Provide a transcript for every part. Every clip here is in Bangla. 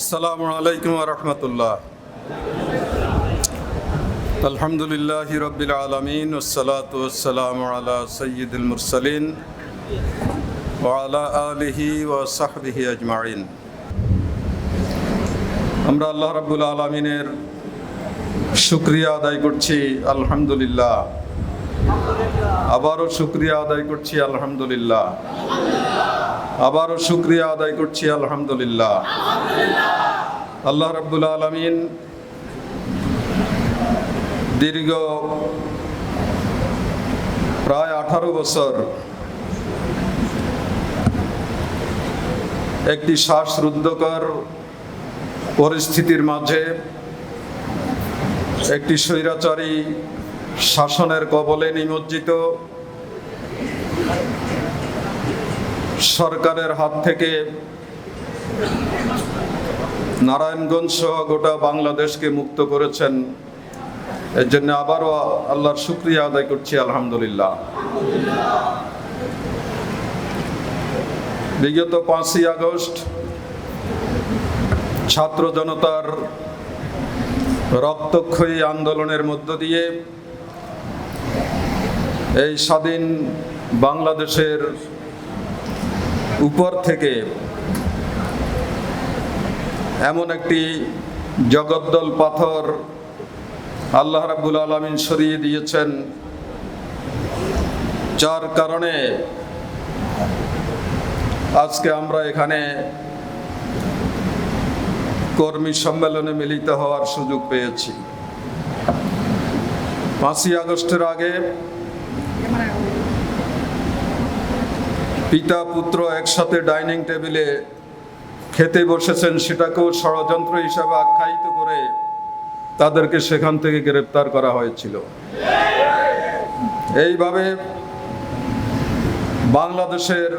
আসসালামু আলাইকুম ওয়া রাহমাতুল্লাহ। আলহামদুলিল্লাহি রাব্বিল আলামিন ওয়াসসালাতু ওয়াসসালামু আলা সাইয়্যিদিল মুরসালিন ওয়া আলা আলিহি ওয়া সাহবিহি আজমাইন। আমরা আল্লাহ রাব্বুল আলামিনের শুকরিয়া আদায় করছি আলহামদুলিল্লাহ। আবারও শুকরিয়া আদায় করছি আলহামদুলিল্লাহ। আবারও শুকরিয়া আদায় করছি আলহামদুলিল্লাহ। আল্লাহ রাব্বুল আলামিন দীর্ঘ প্রায় 18 বছর একটি শ্বাসরুদ্ধকর পরিস্থিতির মাঝে একটি স্বৈরাচারী শাসনের কবলে নিমজ্জিত সরকারের হাত থেকে নারায়ণগঞ্জ সহ গোটা বাংলাদেশকে মুক্ত করেছেন। এর জন্য আবারও আল্লাহর শুকরিয়া আদায় করছি আলহামদুলিল্লাহ। বিগত 5ই আগস্ট ছাত্র জনতার রক্তক্ষয়ী আন্দোলনের মধ্য দিয়ে এই স্বাধীন বাংলাদেশের উপর থেকে এমন একটি জগদ্দল পাথর আল্লাহ রাব্বুল আলামিন সরিয়ে দিয়েছেন, যার কারণে আজকে আমরা এখানে কর্মী সম্মেলনে মিলিত হওয়ার সুযোগ পেয়েছি। 5ই আগস্টের আগে পিতা পুত্র একসাথে ডাইনিং টেবিলে খেতে বসেছেন, সেটাকেও ষড়যন্ত্র হিসাবে আখ্যায়িত করে তাদেরকে সেখান থেকে গ্রেপ্তার করা হয়েছিল। এইভাবে বাংলাদেশের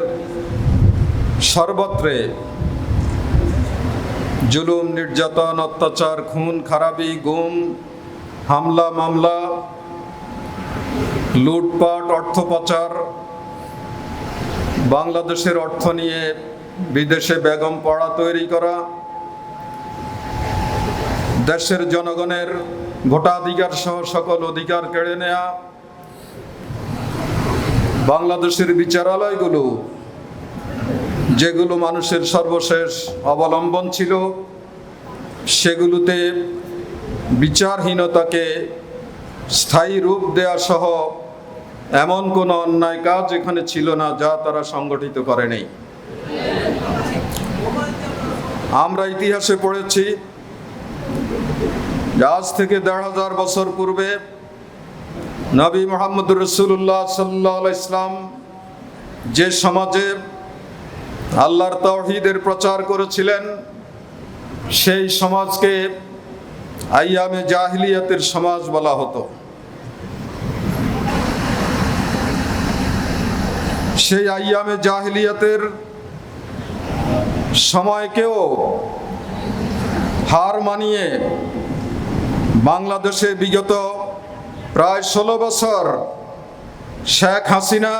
সর্বত্রে জুলুম, নির্যাতন, অত্যাচার, খুন খারাপি, গুম, হামলা মামলা, লুটপাট, অর্থ পাচার, বাংলাদেশের অর্থ নিয়ে বিদেশে বেগম পড়া তৈরি করা, দেশের জনগণের ভোটাধিকার সহ সকল অধিকার কেড়ে নেওয়া, বাংলাদেশের বিচারালয়গুলো যেগুলো মানুষের সর্বশেষ অবলম্বন ছিল সেগুলোতে বিচারহীনতাকে স্থায়ী রূপ দেয়া সহ এমন কোনো অন্যায় কাজ এখানে ছিল না যা তারা সংগঠিত করেনি। আমরা ইতিহাসে পড়েছি আজ থেকে ১৫০০ বছর পূর্বে নবী মুহাম্মদ রাসূলুল্লাহ সাল্লাল্লাহু আলাইহি ইসলাম যে সমাজে আল্লাহর তাওহীদের প্রচার করেছিলেন সেই সমাজকে আইয়ামে জাহিলিয়াতের সমাজ বলা হতো। সেই আইয়ামে জাহিলিয়াতের সময়কেও হার মানিয়ে বাংলাদেশে বিগত প্রায় 16 বছর শেখ হাসিনা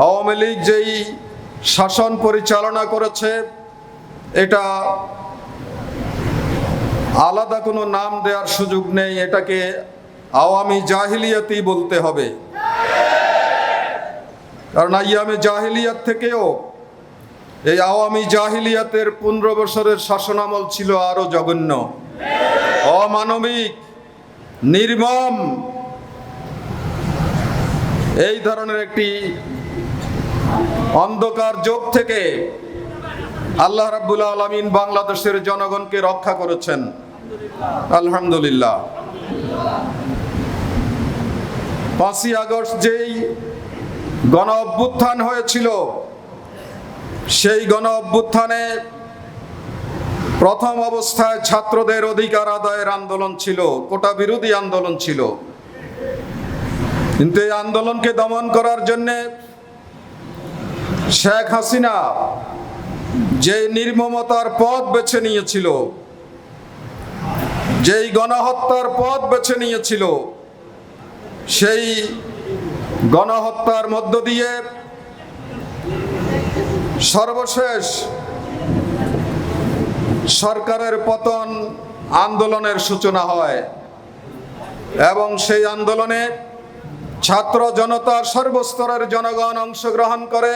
আওয়ামী লীগ যেই শাসন পরিচালনা করেছে, এটা আলাদা কোনো নাম দেওয়ার সুযোগ নেই, এটাকে আওয়ামী জাহিলিয়াতই বলতে হবে। কারণ আইয়ামে জাহিলিয়াত থেকেও এই আওয়ামী জাহিলিয়াতের 15 বছরের শাসনামল ছিল আরো জঘন্য, অমানবিক, নির্মম। এই ধরনের একটি অন্ধকার যুগ থেকে আল্লাহ রাব্বুল আলামিন বাংলাদেশের জনগণকে রক্ষা করেছেন আলহামদুলিল্লাহ। 5ই আগস্ট যেই গণ অভ্যুত্থান হয়েছিল সেই গণ অভ্যুত্থানে প্রথম অবস্থায় ছাত্রদের অধিকার আদায়ের আন্দোলন ছিল, কোটা বিরোধী আন্দোলন ছিল। কিন্তু এই আন্দোলনকে দমন করার জন্য শেখ হাসিনা যে নির্মমতার পথ বেছে নিয়েছিল, যেই গণহত্যার পথ বেছে নিয়েছিল, সেই গণহত্যার মধ্য দিয়ে সর্বশেষ সরকারের পতন আন্দোলনের সূচনা হয় এবং সেই আন্দোলনে ছাত্র জনতা সর্বস্তরের জনগণ অংশগ্রহণ করে।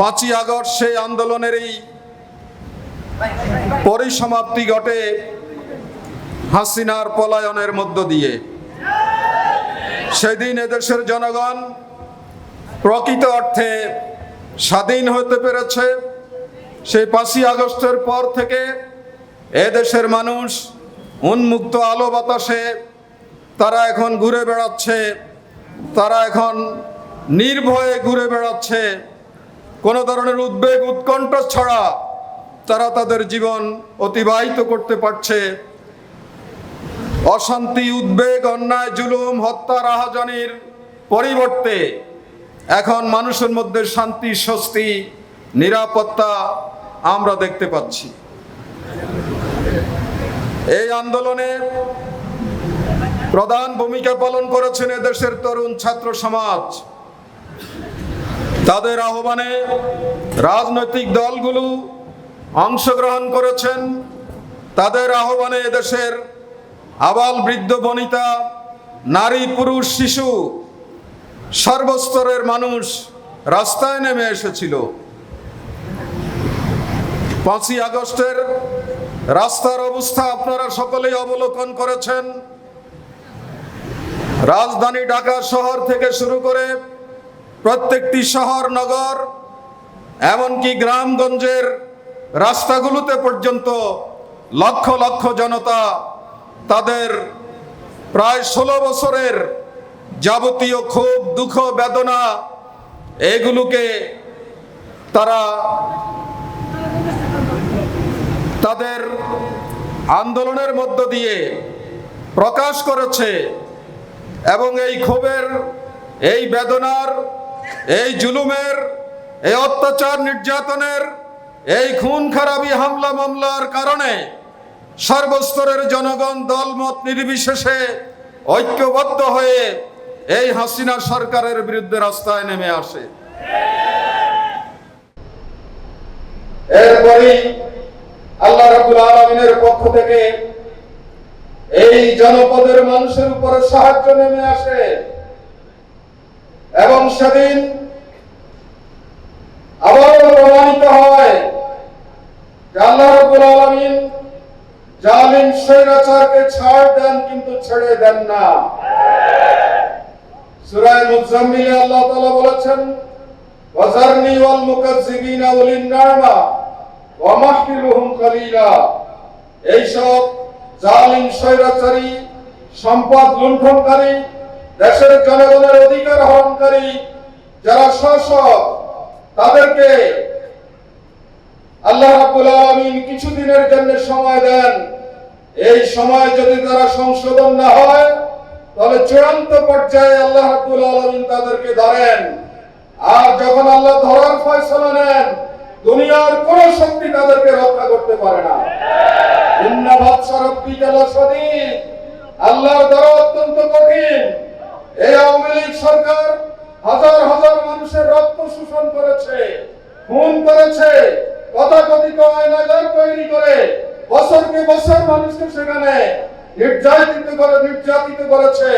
5ই আগস্ট সেই আন্দোলনেরই পরিসমাপ্তি ঘটে হাসিনার পলায়নের মধ্য দিয়ে। সেদিন এদেশের জনগণ প্রকৃত অর্থে স্বাধীন হতে পেরেছে। সেই 5ই আগস্টের পর থেকে এদেশের মানুষ উন্মুক্ত আলো বাতাসে তারা এখন ঘুরে বেড়াচ্ছে, তারা এখন নির্ভয়ে ঘুরে বেড়াচ্ছে। কোনো ধরনের উদ্বেগ উৎকণ্ঠ ছাড়া তারা তাদের জীবন অতিবাহিত করতে পারছে। অশান্তি, উদ্বেগ, অন্যায়, জুলুম, হত্যা, রাহাজানির পরিবর্তে এখন মানুষের মধ্যে শান্তি, স্বস্তি, নিরাপত্তা আমরা দেখতে পাচ্ছি। এই আন্দোলনে প্রধান ভূমিকা পালন করেছেন এদেশের তরুণ ছাত্র সমাজ। তাদের আহ্বানে রাজনৈতিক দলগুলো অংশগ্রহণ করেছেন। তাদের আহ্বানে এদেশের আবাল বৃদ্ধ বনিতা, নারী পুরুষ শিশু সর্বস্তরের মানুষ রাস্তায় নেমে এসেছিল। 5ই আগস্টের রাস্তার অবস্থা আপনারা সকলেই অবলোকন করেছেন। রাজধানী ঢাকা শহর থেকে শুরু করে প্রত্যেকটি শহর নগর, এমনকি গ্রামগঞ্জের রাস্তাগুলোতে পর্যন্ত লক্ষ লক্ষ জনতা তাদের প্রায় 16 বছরের যাবতীয় ক্ষোভ, দুঃখ, বেদনা এগুলোকে তারা তাদের আন্দোলনের মধ্য দিয়ে প্রকাশ করেছে। এবং এই ক্ষোভের, এই বেদনার, এই জুলুমের, এই অত্যাচার নির্যাতনের, এই খুন খারাপি, হামলা মামলার কারণে সর্বস্তরের জনগণ দলমত নির্বিশেষে ঐক্যবদ্ধ হয়ে এই হাসিনা সরকারের বিরুদ্ধে রাস্তায় নেমে আসে। এরপরই আল্লাহ রাব্বুল আলামিনের পক্ষ থেকে এই জনপদের মানুষের উপরে সাহায্য নেমে আসে এবং সেদিন আবার প্রমাণিত হয় যে আল্লাহ রাব্বুল আলামিন জালিম স্বৈরাচারকে ছাড় দেন কিন্তু ছেড়ে দেন না। সূরা মুজাম্মিলে আল্লাহ তাআলা বলেছেন, ওয়াজারনি ওয়াল মুকাজ্জিবিনা উলিন না'মা ওয়া মাহমিলুহুম কালিলা। এই সব জালিম স্বৈরাচারী, সম্পদ লুণ্ঠনকারী, দেশের জনগণের অধিকার হরণকারী যারা শাসক, তাদেরকে আল্লাহ রাব্বুল আলামিন কিছুদিনের জন্য সময় দেন। এই সময় যদি তারা সংশোধন না হয় তাহলে চূড়ান্ত পর্যায়ে আল্লাহ রাব্বুল আলামিন তাদেরকে ধরেন। আর যখন আল্লাহ ধরার ফয়সালা নেন, দুনিয়ার কোন শক্তি তাদেরকে রক্ষা করতে পারে না। ইন্না বাতশা রাব্বিকা লাশাদীদ, আল্লাহর দর অত্যন্ত কঠিন। এই আওয়ামী লীগ সরকার হাজার হাজার মানুষের রক্ত শোষণ করেছে, খুন করেছে, তথাকথিত আয়নাগার তৈরি করে বছরকে বছর মানুষকে সেখানে নির্যাতিত করেছে।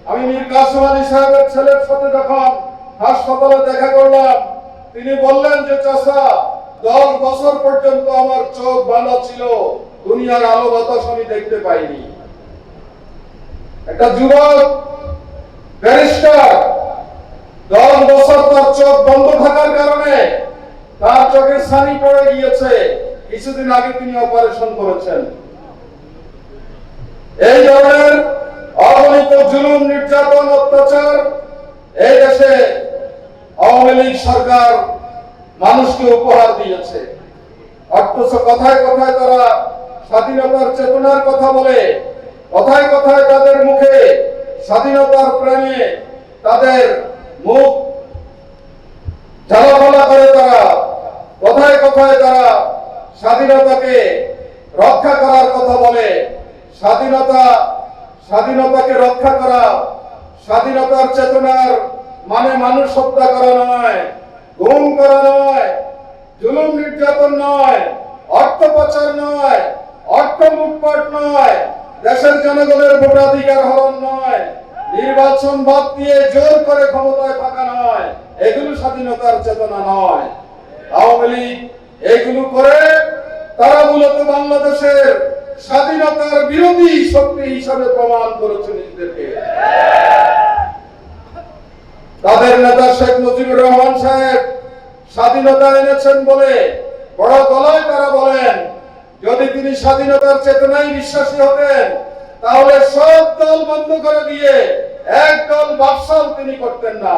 আমি মীর কাসেম আলী সাহেবের ছেলের সাথে যখন হাসপাতালে দেখা করলাম, তিনি বললেন যে চাচা, 10 বছর পর্যন্ত আমার চোখ বাঁধা ছিল, দুনিয়ার আলো বাতাস আমি দেখতে পাইনি। একটা যুবক ব্যারিস্টার, 10 বছর তার চোখ বন্ধ থাকার কারণে তার চোখে ছানি পড়ে গিয়েছে। কিছুদিন আগে তিনি অপারেশন করেছেন। এই ধরনের অগণিত জুলুম, নির্যাতন, অত্যাচার এই দেশে আওয়ামী লীগ সরকার মানুষকে উপহার দিয়েছে। অথচ কথায় কথায় তারা স্বাধীনতার চেতনার কথা বলে, কথায় কথায় তাদের মুখে স্বাধীনতার প্রেমে তাদের মুখ ঝালাপালা করে। তারা কথায় কথায় তারা স্বাধীনতাকে রক্ষা করার কথা বলে। স্বাধীনতাকে রক্ষা করা, স্বাধীনতার চেতনার মানে মানুষ হত্যা করা নয়, গুম করা নয়, জুলুম নির্যাতন নয়, অর্থ পাচার নয়, অর্থ লুটপাট নয়, দেশের জনগণের ভোটাধিকার হরণ নয়, নির্বাচন বাদ দিয়ে জোর করে ক্ষমতায় থাকা নয়, এগুলো স্বাধীনতার চেতনা নয়। আওয়ামী লীগ এগুলো করে তারা মূলত বাংলাদেশের স্বাধীনতার বিরোধী শক্তি হিসাবে প্রমাণ করেছে নিজেদেরকে। তাদের নেতা শেখ মুজিবুর রহমান সাহেব স্বাধীনতা এনেছেন বলে বড় গলায় তারা বলেন, যদি তিনি স্বাধীনতার চেতনায় বিশ্বাসী হতেন তাহলে সব দল বন্ধ করে দিয়ে এক দল বাকশাল তিনি করতেন না।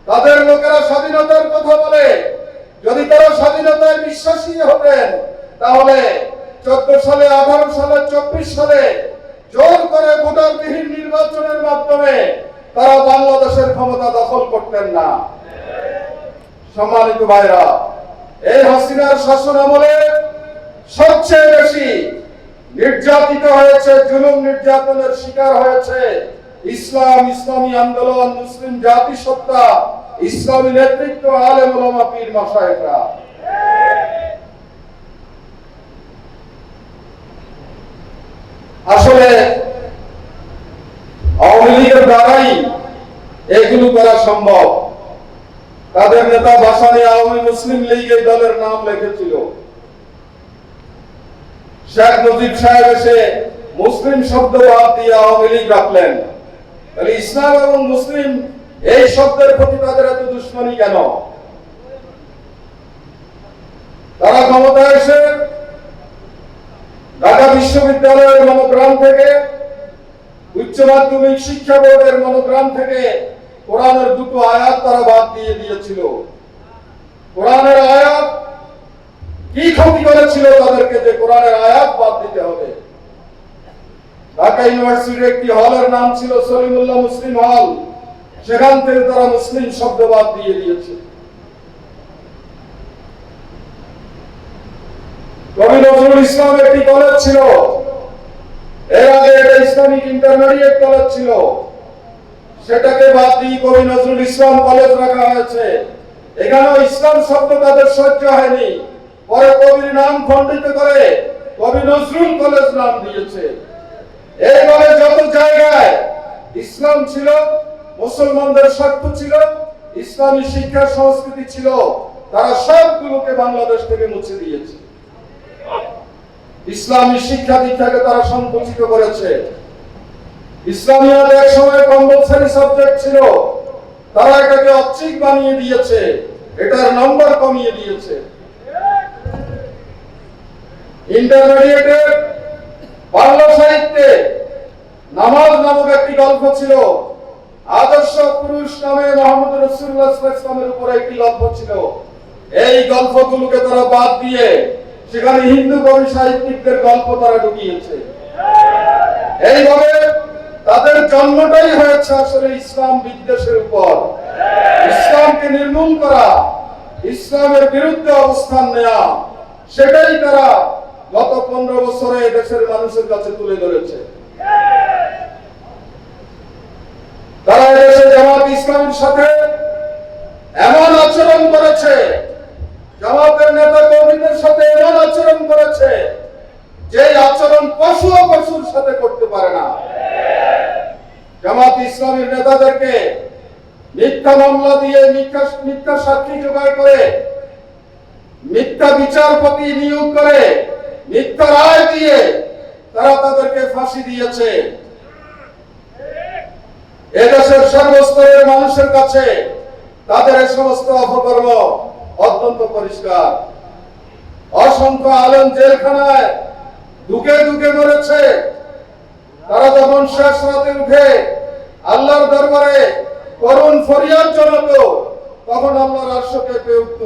তাদের লোকেরা স্বাধীনতার কথা বলে, যদি তারা স্বাধীনতায় বিশ্বাসী হতেন তাহলে 14 সালে, 18 সালে, 24 সালে জোর করে ভোটারবিহীন নির্বাচনের মাধ্যমে তারা বাংলাদেশের ক্ষমতা দখল করতেন না। সম্মানিত ভাইরা, এই হাসিনার শাসন আমলে সবচেয়ে বেশি নির্যাতিত হয়েছে, জুলুম নির্যাতনের শিকার হয়েছে ইসলাম, ইসলামী আন্দোলন, মুসলিম জাতিসত্তা, ইসলামী নেতৃত্ব, আলেম ওলামা, পীর মাশায়েখরা। আসলে আওয়ামী লীগের দ্বারাই এগুলো করা সম্ভব। তাদের নেতা ভাসানী আওয়ামী মুসলিম লীগ এই দলের নাম লিখেছিল। শেখ মুজিব সাহেব এসে মুসলিম শব্দ বাদ দিয়ে আওয়ামী লীগ রাখলেন। তাহলে ইসলাম এবং মুসলিম এই শব্দের প্রতি তাদের এত দুশ্মনী কেন? তারা ক্ষমতায় এসে ঢাকা বিশ্ববিদ্যালয়ের মনোগ্রাম থেকে, উচ্চ মাধ্যমিক শিক্ষা বোর্ডের মনোগ্রাম থেকে কোরআনের 2টো আয়াত তারা বাদ দিয়ে দিয়েছিল। কোরআনের আয়াত কি ক্ষতি করেছিল তাদেরকে যে কোরআনের আয়াত বাদ দিতে হবে? ঢাকা ইউনিভার্সিটির একটি হলের নাম ছিল সলিমুল্লাহ মুসলিম হল, সেখান থেকে তারা মুসলিম শব্দ বাদ দিয়ে দিয়েছে। কবি নজরুল ইসলাম একটি কলেজ ছিল, এর আগে এটা ইসলামিক ইন্টারমিডিয়েট কলেজ ছিল, সেটাকে বাদ দিয়ে কবি নজরুল ইসলাম কলেজ রাখা হয়েছে। এখানেও ইসলাম শব্দ তাদের সহ্য হয়নি, পরে কবির নাম খণ্ডিত করে কবি নজরুল কলেজ নাম দিয়েছে। এইভাবে যত জায়গায় ইসলাম ছিল, মুসলমানদের স্বার্থ ছিল, ইসলামী শিক্ষা সংস্কৃতি ছিল, তারা সবগুলোকে বাংলাদেশ থেকে মুছে দিয়েছে। ইসলামী শিক্ষা দীক্ষাকে তারা সংকুচিত করেছে। ইসলামিয়াত এক সময় কম্পালসরি সাবজেক্ট ছিল, তারা এটাকে ঐচ্ছিক বানিয়ে দিয়েছে, এটার নম্বর কমিয়ে দিয়েছে। ইন্টারমিডিয়েটে বাংলা সাহিত্যে নামাজ নামক একটি গল্প ছিল, আদর্শ পুরুষ নামে মোহাম্মদ রাসূলুল্লাহ সাল্লাল্লাহু আলাইহি ওয়াসাল্লামের উপর একটি গল্প ছিল। এই গল্পগুলোকে তারা বাদ দিয়ে সেখানে হিন্দু কবি সাহিত্যিকদের গল্প তারা ঢুকিয়েছে। এইভাবে তাদের জন্মটাই হয়েছে আসলে ইসলাম বিদ্বেষের উপর। ইসলামকে নির্মূল করা, ইসলামের বিরুদ্ধে অবস্থান নেওয়া, সেটাই তারা গত 15 বছরে দেশের মানুষের কাছে তুলে ধরেছে। তারা এদেশে জামাত ইসলামের সাথে এমন আচরণ করেছে, জামাতের নেতা কর্মীদের সাথে এমন আচরণ করেছে যে আচরণ পশু পশুর সাথে করতে পারে না। জামাত ইসলামের নেতাদেরকে মিথ্যা মামলা দিয়ে, মিথ্যা সাক্ষী জোগাড় করে, মিথ্যা বিচারপতি নিয়োগ করে, মিথ্যা রায় দিয়ে তারা তাদেরকে ফাঁসি দিয়েছে। এদেশের সর্বস্তরের মানুষের কাছে তাদের এই সমস্ত অপকর্ম অত্যন্ত পরিষ্কার। অসংখ্য আলেম জেলখানায় দুকে দুকে মরেছে। তারা যখন শেষ রাতে উঠে আল্লাহর দরবারে করুণ ফরিয়াদ জানাতো, তখন আল্লাহর আরশ কেঁপে উঠত।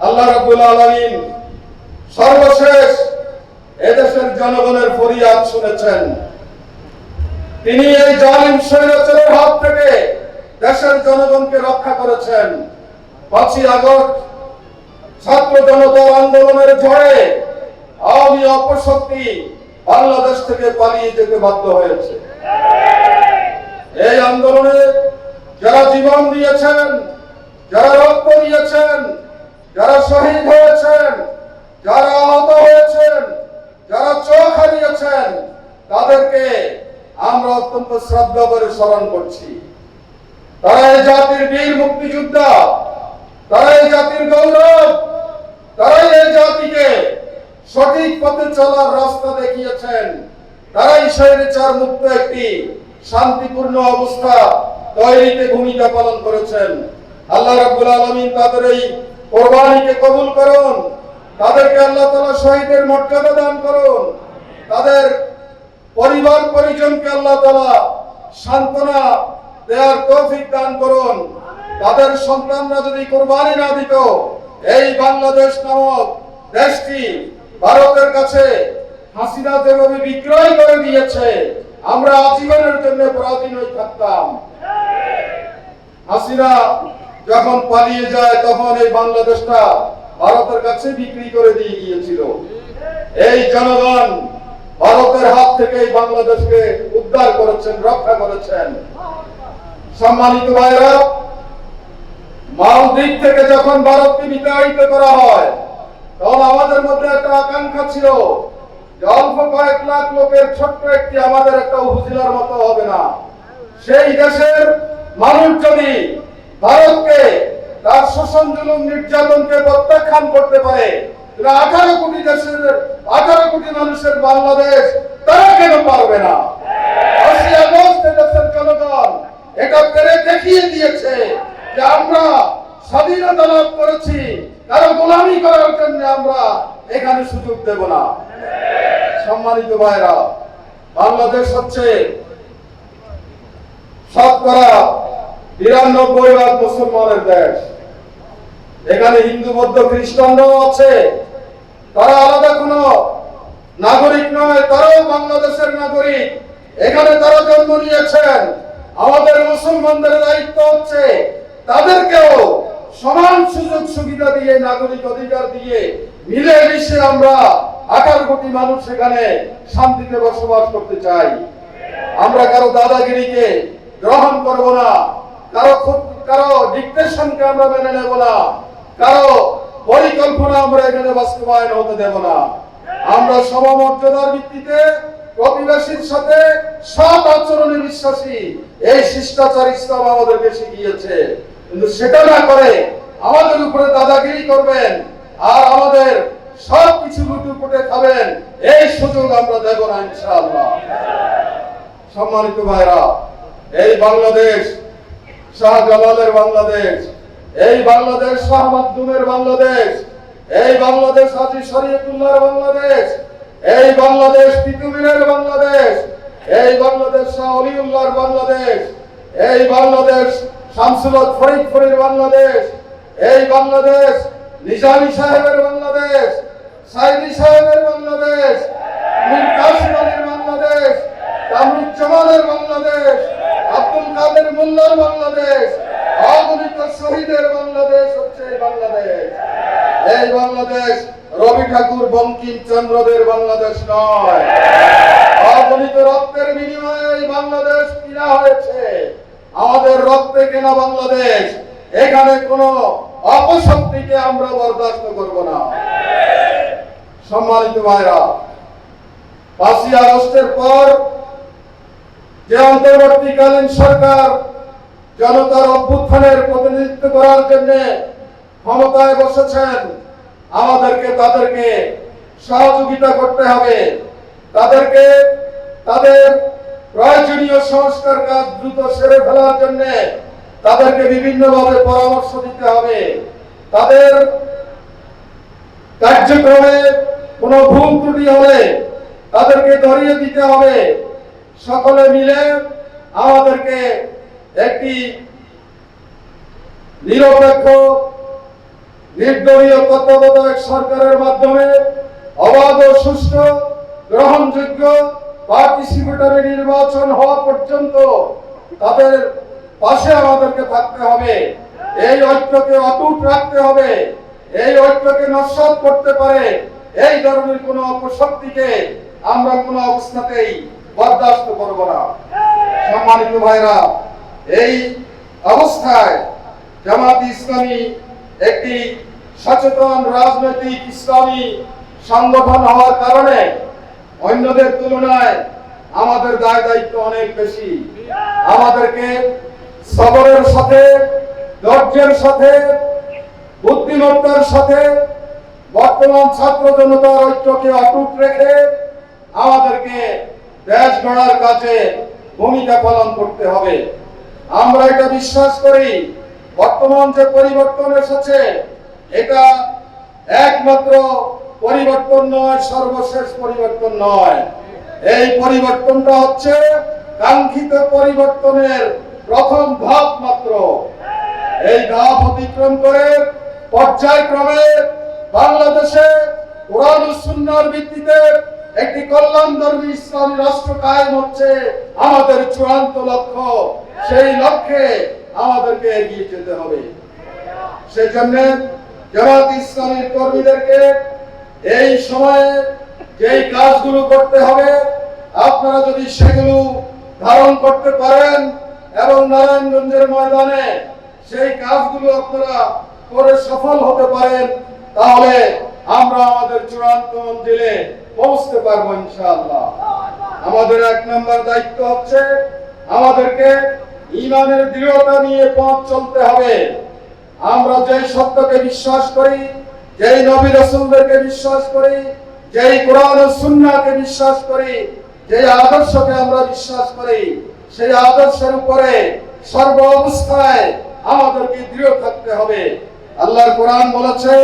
আল্লাহ রাব্বুল আলামিন সর্বশেষ এদেশের জনগণের ফরিয়াদ শুনেছেন। তিনি এই জালিম স্বৈরাচারের হাত থেকে দেশের জনগণকে রক্ষা করেছেন। 5ই আগস্ট ছাত্র জনতার আন্দোলনের ঝড়ে আওয়ামী অপশক্তি বাংলাদেশ থেকে পালিয়ে যেতে বাধ্য হয়েছে। এই আন্দোলনে যারা জীবন দিয়েছেন, যারা রক্ত দিয়েছেন, যারা শহীদ হয়েছেন, যারা আহত হয়েছেন, যারা চোখ হারিয়েছেন, তাদেরকে আমরা অত্যন্ত শ্রদ্ধা করে স্মরণ করছি। তারা এই জাতির বীর মুক্তিযোদ্ধা, তারা এই জাতির গৌরব, তারাই এই জাতিকে সঠিক পথে চলার রাস্তা দেখিয়েছেন। তারাই স্বৈরাচার মুক্ত একটি শান্তিপূর্ণ অবস্থা তৈরিতে ভূমিকা পালন করেছেন। আল্লাহ রাব্বুল আলামিন তাদের এই কোরবানিকে কবুল করুন, তাদেরকে আল্লাহ তাআলা শহীদের মর্যাদা দান করুন, তাদের পরিবার পরিজনকে আল্লাহ তাআলা সান্ত্বনা দেওয়ার তৌফিক দান করুন। তাদের সন্তানরা যদি কোরবানি না দিত, এই বাংলাদেশ নামক দেশটি ভারতের কাছে হাসিনা যেভাবে বিক্রয় করে দিয়েছে, আমরা আজীবনের জন্য পরাধীন হয়ে থাকতাম। হাসিনা যখন পালিয়ে যায়, তখন এই বাংলাদেশটা ভারতের কাছে বিক্রি করে দিয়ে গিয়েছিল। এই জনগণ ভারতের হাত থেকে এই বাংলাদেশকে উদ্ধার করেছেন, রক্ষা করেছেন। সম্মানিত ভাইরা, মালদ্বীপ থেকে যখন ভারতকে বিতাড়িত করা হয়, তখন আমাদের মধ্যে একটা আকাঙ্ক্ষা ছিল যে অল্প কয়েক লাখ লোকের ছোট্ট একটি আমাদের একটা উপজেলার মতো হবে না। সেই দেশের মানুষ যদি ভারতকে তার শোষণ জুলুম নির্যাতনকে প্রত্যাখ্যান করতে পারে, 18 কোটি দেশের 18 কোটি মানুষের বাংলাদেশ তারা কেন পারবে না? 8 আগস্ট দেশের জনগণ এটা করে দেখিয়ে দিয়েছে যে আমরা স্বাধীনতা লাভ করেছি, কারো গোলামি করার জন্য আমরা এখানে সুযোগ দেব না। সম্মানিত ভাইরা, বাংলাদেশ হচ্ছে শতকরা 92% মুসলমানের দেশ। এখানে হিন্দু বৌদ্ধ খ্রিস্টানরাও আছে, তারা আলাদা কোনো নাগরিক নয়, তারাও বাংলাদেশের নাগরিক। এখানে তারা জন্ম নিয়েছেন। আমাদের মুসলমানদের দায়িত্ব হচ্ছে তাদেরকেও সমান সুযোগ সুবিধা দিয়ে, নাগরিক অধিকার দিয়ে মিলেমিশে আমরা 18 কোটি মানুষ সেখানে শান্তিতে বসবাস করতে চাই। আমরা কারো দাদাগিরিকে গ্রহণ করব না, কারো ডিকটেশনকে আমরা মেনে নেব না, কারো পরিকল্পনা আমরা এখানে বাস্তবায়ন হতে দেব না। আমরা সমমর্যাদার ভিত্তিতে প্রতিবেশীর সাথে সৎ আচরণে বিশ্বাসী। এই শিষ্টাচার ইসলাম আমাদেরকে শিখিয়েছে। কিন্তু সেটা না করে আমাদের উপরে দাদাগিরি করবেন আর আমাদের সব কিছু লুটুপুটে খাবেন, এই সুযোগ আমরা দেব না ইনশাআল্লাহ। সম্মানিত ভাইরা, এই বাংলাদেশ শাহজালালের বাংলাদেশ, এই বাংলাদেশ শাহ মাকদুমের বাংলাদেশ, এই বাংলাদেশ হাজী শরীয়তুল্লাহর বাংলাদেশ, এই বাংলাদেশ তিতুমিরের বাংলাদেশ, এই বাংলাদেশ শাহ অলিউল্লাহর বাংলাদেশ, এই বাংলাদেশ শামসুল হক ফরিদপুরের বাংলাদেশ, এই বাংলাদেশ নিজামী সাহেবের বাংলাদেশ, সাইদি সাহেবের বাংলাদেশ, মীর কাসিম আলীর বাংলাদেশ, কামরুজ্জামানের বাংলাদেশ, আব্দুল কাদের মোল্লার বাংলাদেশ, অগণিত শহীদের বাংলাদেশ হচ্ছে এই বাংলাদেশ। এই বাংলাদেশ রবি ঠাকুর বঙ্কিমচন্দ্রদের বাংলাদেশ নয়। অগণিত রক্তের বিনিময়ে এই বাংলাদেশ কিনা হয়েছে, আমাদের রক্তে কেনা বাংলাদেশ। এখানে কোনো অপশক্তিকে আমরা বরদাস্ত করব না। সম্মানিত ভাইরা, 5ই আগস্টের পর যে অন্তর্বর্তীকালীন সরকার জনতার অভ্যুত্থানের প্রতিনিধিত্ব করার জন্য ক্ষমতায় বসেছেন, আমাদেরকে তাদেরকে সহযোগিতা করতে হবে। তাদেরকে তাদের প্রয়োজনীয় সংস্কার কাজ দ্রুত সেরে ফেলার জন্য তাদেরকে বিভিন্নভাবে পরামর্শ দিতে হবে। তাদের কার্যক্রমে কোনো ভুল ত্রুটি হলে তাদেরকে ধরিয়ে দিতে হবে। সকলে মিলে আমাদেরকে একটি নিরপেক্ষ নির্দলীয় তত্ত্বাবধায়ক সরকারের মাধ্যমে অবাধ ও সুষ্ঠু গ্রহণযোগ্য পার্টিসিপেটরি নির্বাচন হওয়া পর্যন্ত তাদের পাশে আমাদেরকে থাকতে হবে। এই ঐক্যকে অটুট রাখতে হবে। এই ঐক্যকে নস্যাৎ করতে পারে এই ধরনের কোন অপশক্তিকে আমরা কোন অবস্থাতেই বরদাস্ত করব না। সম্মানিত ভাইরা, এই অবস্থায় জামাত ইসলামী একটি সচেতন রাজনৈতিক ইসলামী সংগঠন হওয়ার কারণে অন্যদের তুলনায় আমাদের দায় দায়িত্ব অনেক বেশি। আমাদেরকে সবরের সাথে, ধৈর্যের সাথে, বুদ্ধিমত্তার সাথে বর্তমান ছাত্র জনতার ঐক্যকে অটুট রেখে আমাদেরকে দেশ গড়ার কাজে ভূমিকা পালন করতে হবে। আমরা এটা বিশ্বাস করি, বর্তমান যে পরিবর্তন এসেছে এটা একমাত্র পরিবর্তন নয়, সর্বশেষ পরিবর্তন নয়। এই পরিবর্তনটা হচ্ছে কাঙ্ক্ষিত পরিবর্তনের প্রথম ধাপ মাত্র। এই ধাপ অতিক্রম করে পর্যায়ক্রমে বাংলাদেশে কোরআন ও সুন্নাহর ভিত্তিতে একটি কল্যাণধর্মী ইসলামী রাষ্ট্র কায়েম হচ্ছে আমাদের চূড়ান্ত লক্ষ্য। সেই লক্ষ্যে আমাদেরকে এগিয়ে যেতে হবে। সেজন্য জামাত ইসলামীর কর্মীদেরকে এই সময়ে যেই কাজগুলো করতে হবে, আপনারা যদি সেগুলো ধারণ করতে পারেন এবং নারায়ণগঞ্জের ময়দানে সেই কাজগুলো আপনারা করে সফল হতে পারেন, তাহলে আমরা আমাদের চূড়ান্ত মঞ্জিলে পৌঁছতে পারবো ইনশাআল্লাহ। আমাদের এক নম্বর দায়িত্ব হচ্ছে আমাদেরকে ঈমানের দৃঢ়তা নিয়ে পথ চলতে হবে। আমরা যেই সত্যকে বিশ্বাস করি, যেই নবী রাসূলদেরকে বিশ্বাস করি, যেই কোরআন ও সুন্নাহকে বিশ্বাস করি, যেই আদর্শকে আমরা বিশ্বাস করি, সেই আদর্শের উপরে সর্ব অবস্থায় আমাদেরকে দৃঢ় থাকতে হবে। আল্লাহর কোরআন বলেছে,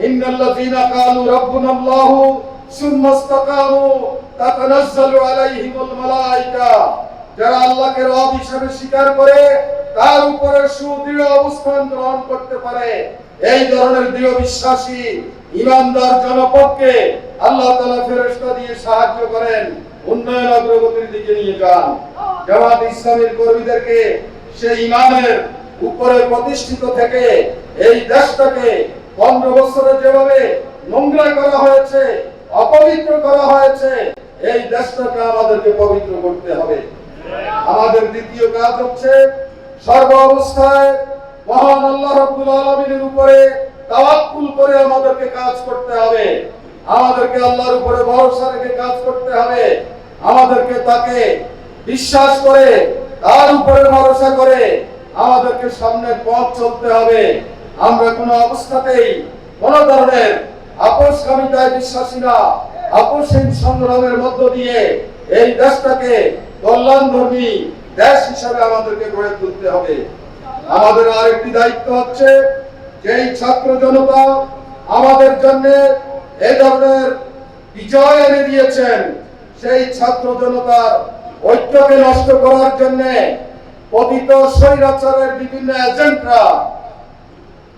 ইন্নাল্লাযীনা ক্বালু রাব্বুনাল্লাহু সুম্মা ইসতাকামু তাতানাজ্জালু আলাইহিমুল মালায়েকা, যারা আল্লাহকে রব হিসেবে স্বীকার করে তার উপরে সুদৃঢ় অবস্থান গ্রহণ করতে পারে, এই ধরনের দৃঢ় বিশ্বাসী ঈমানদার জনপদকে আল্লাহ তাআলা ফেরেশতা দিয়ে সাহায্য করেন, উন্নয়ন অগ্রগতির দিকে নিয়ে যান। জামাত ইসলামীর কর্মীদেরকে সেই ঈমানের উপরে প্রতিষ্ঠিত থেকে এই দেশটাকে 15 বছরে যেভাবে নোংরা করা হয়েছে, অপবিত্র করা হয়েছে, এই দেশটাকে আমাদেরকে পবিত্র করতে হবে। আমাদের দ্বিতীয় কাজ হচ্ছে সর্ব অবস্থায় মহান আল্লাহ রাব্বুল আলামিনের উপরে তাওয়াক্কুল করে আমাদেরকে কাজ করতে হবে। আমাদেরকে আল্লাহর উপরে ভরসা রেখে কাজ করতে হবে। আমাদেরকে তাকে বিশ্বাস করে, তার উপরে ভরসা করে আমাদেরকে সামনের পথ চলতে হবে। আমরা কোনো অবস্থাতেই কোন ধরনের আপোষকামিতায় বিশ্বাসী না। আপোষহীন সংগ্রামের মধ্য দিয়ে এই দেশটাকে কল্যাণধর্মী দেশ হিসাবে আমাদেরকে গড়ে তুলতে হবে। আমাদের আরেকটি দায়িত্ব হচ্ছে, যেই ছাত্র জনতা আমাদের জন্য এই ধরনের বিজয় এনে দিয়েছেন, সেই ছাত্র জনতার ঐক্যকে নষ্ট করার জন্য পতিত স্বৈরাচারের বিভিন্ন এজেন্টরা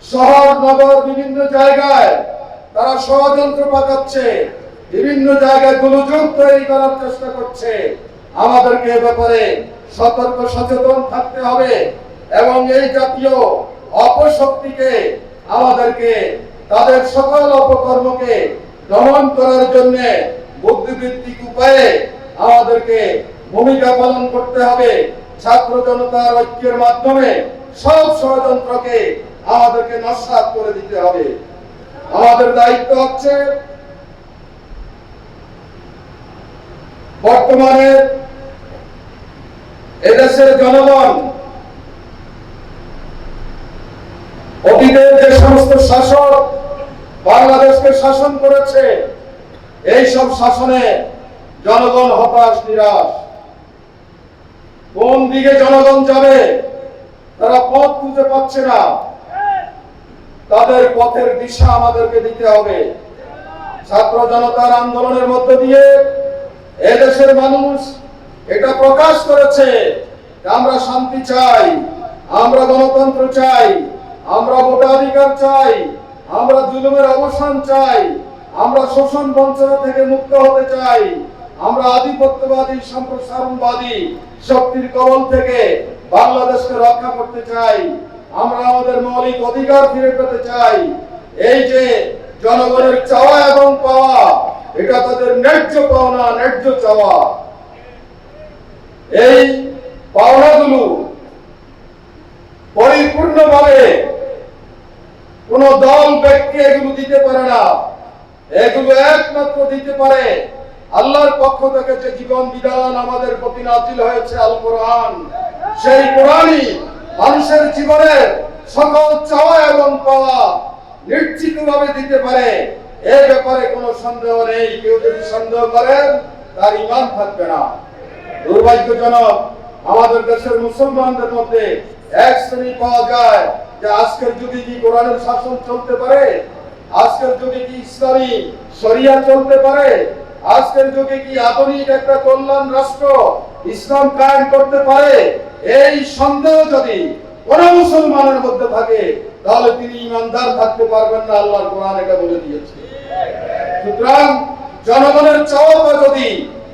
শহর নগর বিভিন্ন জায়গায় তারা ষড়যন্ত্র পাকাচ্ছে, বিভিন্ন জায়গায় গোলযোগ তৈরি করার চেষ্টা করছে। আমাদেরকে এ ব্যাপারে সতর্ক সচেতন থাকতে হবে এবং এই জাতীয় অপশক্তিকে আমাদেরকে তাদের সকল অপকর্মকে দমন করার জন্য বুদ্ধিবৃত্তিক উপায়ে আমাদেরকে ভূমিকা পালন করতে হবে। ছাত্র জনতার ঐক্যের মাধ্যমে সব ষড়যন্ত্রকে আমাদেরকে নস্যাৎ করে দিতে হবে। আমাদের দায়িত্ব হচ্ছে বর্তমানে এদেশের জনগণ অতীতের যে সমস্ত শাসক বাংলাদেশকে শাসন করেছে, এই সব শাসনে জনগণ হতাশ নিরাশ। কোন দিকে জনগণ যাবে তারা পথ খুঁজে পাচ্ছে না। তাদের পথের দিশা আমাদেরকে দিতে হবে। ছাত্র জনতার আন্দোলনের মধ্য দিয়ে এদেশের মানুষ এটা প্রকাশ করেছে যে আমরা শান্তি চাই, আমরা গণতন্ত্র চাই, আমরা ভোটাধিকার চাই, আমরা জুলুমের অবসান চাই, আমরা শোষণ বঞ্চনা থেকে মুক্ত হতে চাই, আমরা আধিপত্যবাদী সম্প্রসারণবাদী শক্তির কবল থেকে বাংলাদেশকে রক্ষা করতে চাই, আমরা আমাদের মৌলিক অধিকার ফিরে পেতে চাই। এই যে জনগণের চাওয়া এবং পাওয়া, এটা তাদের ন্যায্য পাওনা, ন্যায্য চাওয়া। এই পাওনাগুলো পরিপূর্ণভাবে কোন দল ব্যক্তি এগুলো দিতে পারে না। এগুলো একমাত্র দিতে পারে আল্লাহর পক্ষ থেকে যে জীবন বিধান আমাদের প্রতি নাযিল হয়েছে আল কোরআন। সেই কোরআনই মানুষের জীবনের সকল চাওয়া এবং পাওয়া নিশ্চিতভাবে দিতে পারে। এই ব্যাপারে কোনো সন্দেহ নেই। কেউ যদি সন্দেহ করেন তার ঈমান থাকবে না। দুর্ভাগ্যজনক, আমাদের দেশের মুসলমানদের মধ্যে এক শ্রেণী পাওয়া যায় যে আজকের যুগে কি কোরআনের শাসন চলতে পারে, আজকের যুগে কি ইসলামী শরিয়া চলতে পারে, আজকের যুগে কি আধুনিক একটা কল্যাণ রাষ্ট্র ইসলাম কায়েম করতে পারে, এই সন্দেহ যদি কোন মুসলমানের মধ্যে থাকে তাহলে তিনি ঈমানদার থাকতে পারবেন না। আল্লাহর কোরআন এটা বলে দিয়েছে। সুতরাং জনগণের চাওয়া যদি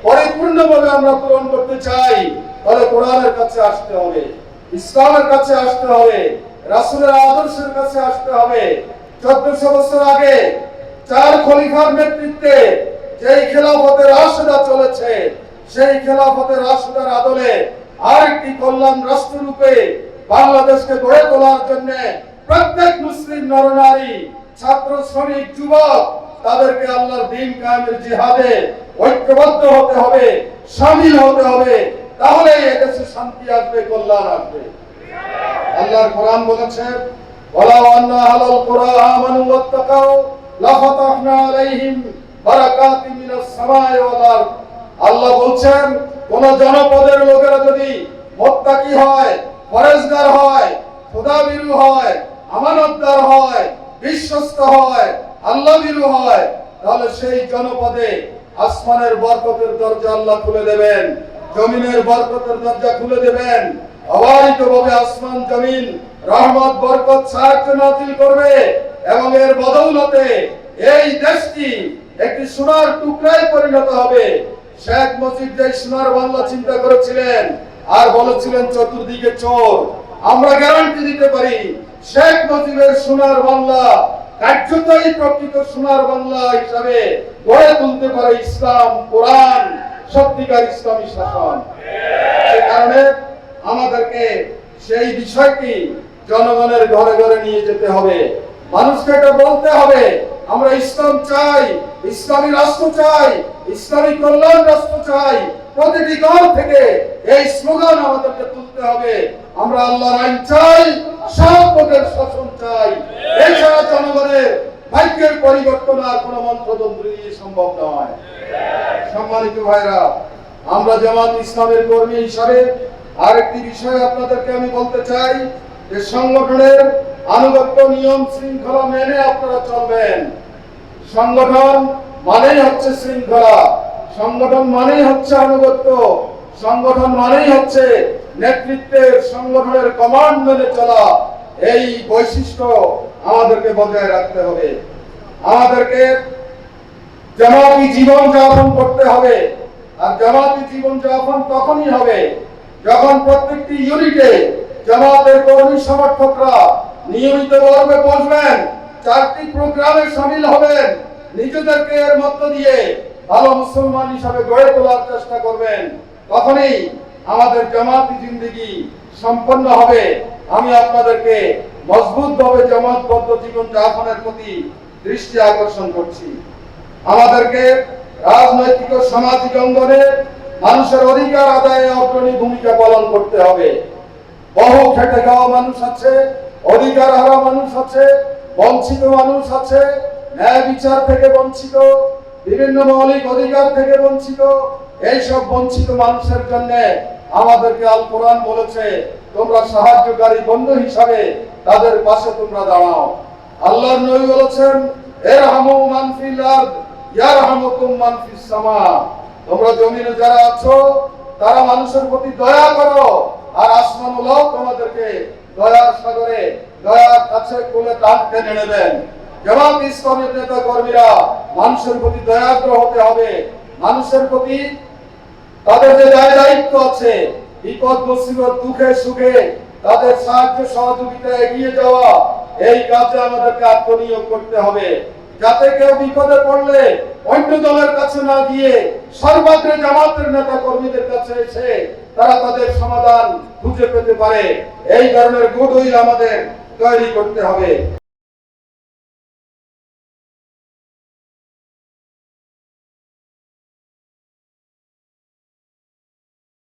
পরিপূর্ণভাবে আমরা পূরণ করতে চাই তাহলে কোরআনের কাছে আসতে হবে, ইসলামের কাছে আসতে হবে, রাসূলের আদর্শের কাছে আসতে হবে। 1400 বছর আগে 4 খলিফার নেতৃত্বে যেই খেলাফতে রাশিদা চলেছে, সেই খেলাফতে রাশিদার আদলে আরেকটি কল্যাণ রাষ্ট্ররূপে বাংলাদেশকে গড়ে তোলার জন্য প্রত্যেক মুসলিম নরনারী, ছাত্র, শ্রমিক, যুবক তাদেরকে আল্লাহর দ্বীন কায়েমের জিহাদে ঐক্যবদ্ধ হতে হবে, শামিল হতে হবে। তাহলে এদেশে শান্তি আসবে, কল্যাণ আসবে। আল্লাহর কোরআন বলেছে, ওয়ালাউ আন্না আহলাল কুরা আমানু ওয়াত্তাকাউ লাফাতাহনা আলাইহিম বারাকাতিন মিনাস সামাই ওয়াল আরদ। আল্লাহ বলছেন, কোন জনপদের লোকেরা যদি মুত্তাকি হয়, পরহেজগার হয়, খোদাভীরু হয়, আমানতদার হয়, বিশ্বস্ত হয়, আল্লাহভীরু হয়, তাহলে সেই জনপদে আসমানের বরকতের দরজা আল্লাহ খুলে দেবেন, জমিনের বরকতের দরজা খুলে দেবেন। অবারিতভাবে আসমান জমিন রহমত, বরকত, সাহায্য নাযিল করবে এবং এর বদৌলতে এই দেশটি একটি সোনার টুকরায় পরিণত হবে। শেখ মুজিব যে সোনার বাংলা চিন্তা করেছিলেন আর বলেছিলেন চতুর্দিকে চোর, আমরা গ্যারান্টি দিতে পারি শেখ মুজিবের সোনার বাংলা কার্যতই প্রকৃত সোনার বাংলা হিসাবে গড়ে তুলতে পারে ইসলাম, কোরআন, সত্যিকার ইসলামী শাসন। সে কারণে আমাদেরকে সেই বিষয়টি জনগণের ঘরে ঘরে নিয়ে যেতে হবে, মানুষকে এটা বলতে হবে আমরা ইসলাম চাই, ইসলামী রাষ্ট্র চাই, ইসলামী কল্যাণ রাষ্ট্র চাই। প্রতিটি ঘর থেকে এই স্লোগান আমাদেরকে তুলতে হবে, আমরা আল্লাহর আইন চাই, শাসকের শাসন চাই। এছাড়া জনগণের ভাগ্যের পরিবর্তন আর কোনো মন্ত্রতন্ত্র দিয়ে সম্ভব নয়। সম্মানিত ভাইরা, আমরা জামাত ইসলামের কর্মী হিসাবে আরেকটি বিষয় আপনাদেরকে আমি বলতে চাই যে সংগঠনের আনুগত্য, নিয়ম শৃঙ্খলা মেনে আপনারা চলবেন। সংগঠন মানেই হচ্ছে শৃঙ্খলা, সংগঠন মানেই হচ্ছে আনুগত্য, সংগঠন মানেই হচ্ছে নেতৃত্বের, সংগঠনের কমান্ড মেনে চলা। এই বৈশিষ্ট্য আমাদেরকে বজায় রাখতে হবে। আমাদেরকে জামাতি জীবন যাপন করতে হবে। আর জামাতি জীবন যাপন তখনই হবে যখন প্রত্যেকটি ইউনিটে জামাতের কর্মী সমর্থকরা নিয়মিত ভাবে বসবেন, 4টি প্রোগ্রামে শামিল হবেন, নিজেদেরকে এর মধ্য দিয়ে ভালো মুসলমান হিসাবে গড়ে তোলার চেষ্টা করবেন। তখনই আমাদের জামাতি জিন্দেগি সম্পন্ন হবে। আমি আপনাদেরকে মজবুতভাবে জামাতবদ্ধ জীবন যাপনের প্রতি দৃষ্টি আকর্ষণ করছি। আমাদেরকে রাজনৈতিক ও সামাজিক অঙ্গনে মানুষের অধিকার আদায়ে অগ্রণী ভূমিকা পালন করতে হবে। বহু খেটে খাওয়া মানুষ আছে, অধিকার হারা মানুষ আছে, বঞ্চিত মানুষ আছে, ন্যায় বিচার থেকে বঞ্চিত, বিভিন্ন মৌলিক অধিকার থেকে বঞ্চিত। এইসব বঞ্চিত মানুষের জন্য আমাদেরকে আল কোরআন বলেছে, তোমরা সাহায্যকারী বন্ধু হিসাবে তাদের পাশে তোমরা দাঁড়াও। আল্লাহর নবী বলেছেন, ইরহামু মান ফিল আরদ ইয়ারহামুকুম মান ফিস সামা। তোমরা জমিনে যারা আছো তারা মানুষের প্রতি দয়া করো, আর আসমানুল্লাহ তোমাদেরকে দয়ার সাগরে, দয়ার কাছে কোলে টেনে নেবেন। জামাত ইসলামের নেতা কর্মীরা মানুষের প্রতি দয়াদ্র হতে হবে। মানুষের প্রতি তাদের যে দায়িত্ব আছে, বিপদ মুসিবত, দুঃখে সুখে তাদের সাহায্য সহযোগিতা এগিয়ে যাওয়া, এই কাজে আমাদেরকে আত্মনিয়োগ করতে হবে, যাতে কেউ বিপদে পড়লে অন্য দলের কাছে না গিয়ে সর্বাগ্রে জামাতের নেতা কর্মীদের কাছে এসে তারা তাদের সমাধান খুঁজে পেতে পারে। এই ধরনের গুডউইল আমাদের তৈরি করতে হবে।